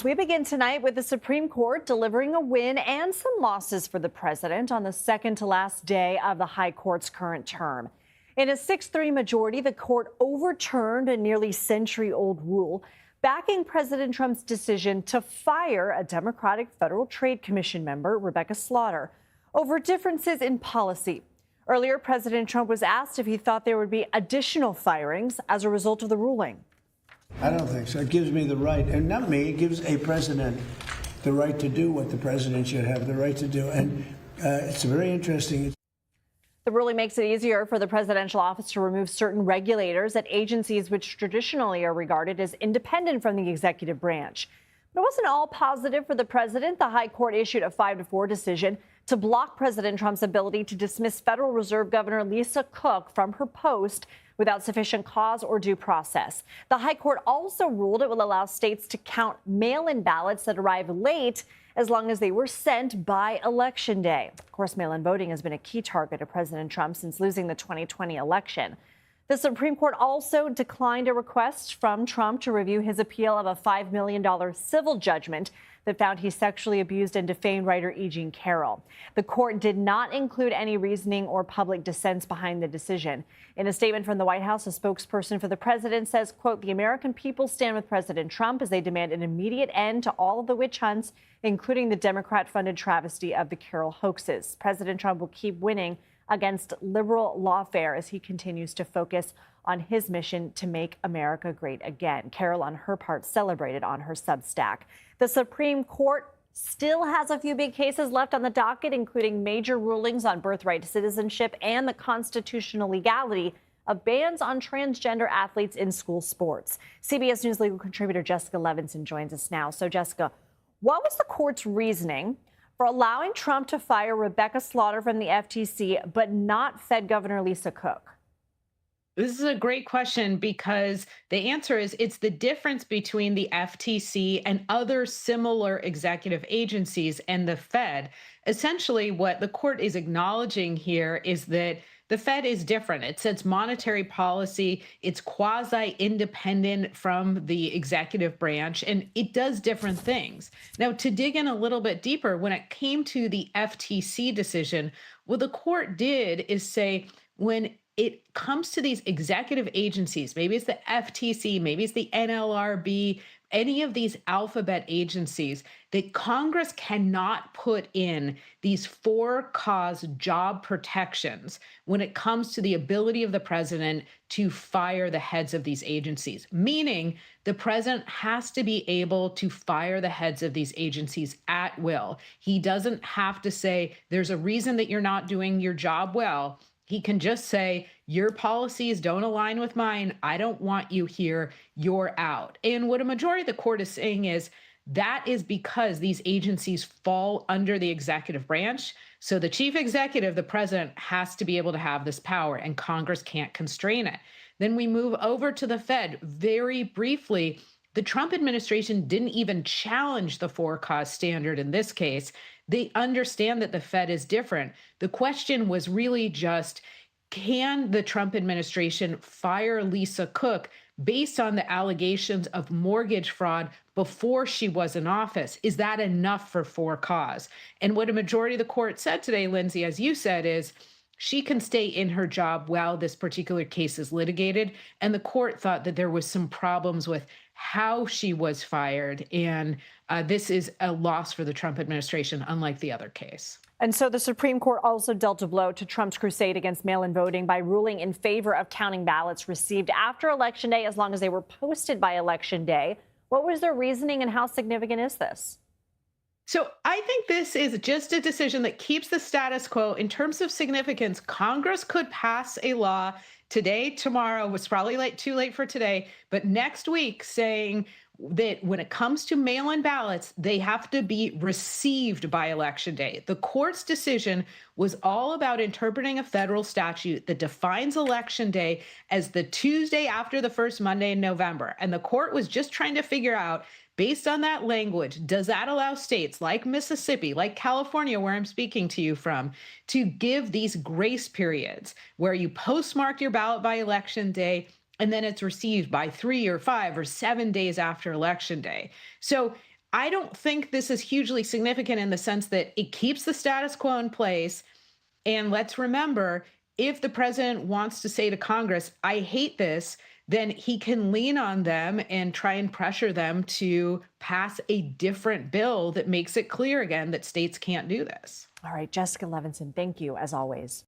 We begin tonight with the Supreme Court delivering a win and some losses for the president on the second to last day of the High Court's current term. In a 6-3 majority, the court overturned a nearly century-old rule backing President Trump's decision to fire a Democratic Federal Trade Commission member, Rebecca Slaughter, over differences in policy. Earlier, President Trump was asked if he thought there would be additional firings as a result of the ruling. I don't think so. It gives me the right, and not me, it gives a president the right to do what the president should have the right to do. And it's very interesting. The ruling makes it easier for the presidential office to remove certain regulators at agencies which traditionally are regarded as independent from the executive branch. But it wasn't all positive for the president. The High Court issued a 5-4 decision to block President Trump's ability to dismiss Federal Reserve Governor Lisa Cook from her post without sufficient cause or due process. The High Court also ruled it will allow states to count mail-in ballots that arrive late as long as they were sent by Election Day. Of course, mail-in voting has been a key target of President Trump since losing the 2020 election. The Supreme Court also declined a request from Trump to review his appeal of a $5 million civil judgment that found he sexually abused and defamed writer Carroll. The court did not include any reasoning or public dissents behind the decision. In a statement from the White House, a spokesperson for the president says, quote, "The American people stand with President Trump as they demand an immediate end to all of the witch hunts, including the Democrat-funded travesty of the Carroll hoaxes." President Trump will keep winning against liberal lawfare as he continues to focus on his mission to make America great again. Carroll, on her part, celebrated on her Substack. The Supreme Court still has a few big cases left on the docket, including major rulings on birthright citizenship and the constitutional legality of bans on transgender athletes in school sports. CBS News legal contributor Jessica Levinson joins us now. So, Jessica, what was the court's reasoning for allowing Trump to fire Rebecca Slaughter from the FTC, but not Fed Governor Lisa Cook? This is a great question because the answer is it's the difference between the FTC and other similar executive agencies and the Fed. Essentially, what the court is acknowledging here is that the Fed is different. It sets monetary policy. It's quasi-independent from the executive branch, and it does different things. Now, to dig in a little bit deeper, when it came to the FTC decision, what the court did is say when it comes to these executive agencies, maybe it's the FTC, maybe it's the NLRB, any of these alphabet agencies, that Congress cannot put in these for-cause job protections when it comes to the ability of the president to fire the heads of these agencies. Meaning the president has to be able to fire the heads of these agencies at will. He doesn't have to say, there's a reason that you're not doing your job well. He can just say, your policies don't align with mine. I don't want you here. You're out. And what a majority of the court is saying is that is because these agencies fall under the executive branch. So the chief executive, the president, has to be able to have this power, and Congress can't constrain it. Then we move over to the Fed. Very briefly, the Trump administration didn't even challenge the for-cause standard in this case. They understand that the Fed is different. The question was really just, can the Trump administration fire Lisa Cook based on the allegations of mortgage fraud before she was in office? Is that enough for cause? And what a majority of the court said today, Lindsay, as you said, is she can stay in her job while this particular case is litigated. And the court thought that there was some problems with how she was fired. And this is a loss for the Trump administration, unlike the other case. And so the Supreme Court also dealt a blow to Trump's crusade against mail-in voting by ruling in favor of counting ballots received after Election Day as long as they were posted by Election Day. What was their reasoning and how significant is this? So I think this is just a decision that keeps the status quo. In terms of significance, Congress could pass a law today, tomorrow. It's probably too late for today, but next week saying that when it comes to mail-in ballots, they have to be received by Election Day. The court's decision was all about interpreting a federal statute that defines Election Day as the Tuesday after the first Monday in November. And the court was just trying to figure out, based on that language, does that allow states like Mississippi, like California, where I'm speaking to you from, to give these grace periods where you postmark your ballot by Election Day and then it's received by 3 or 5 or 7 days after Election Day? So I don't think this is hugely significant in the sense that it keeps the status quo in place. And let's remember, if the president wants to say to Congress, I hate this, then he can lean on them and try and pressure them to pass a different bill that makes it clear again that states can't do this. All right, Jessica Levinson, thank you as always.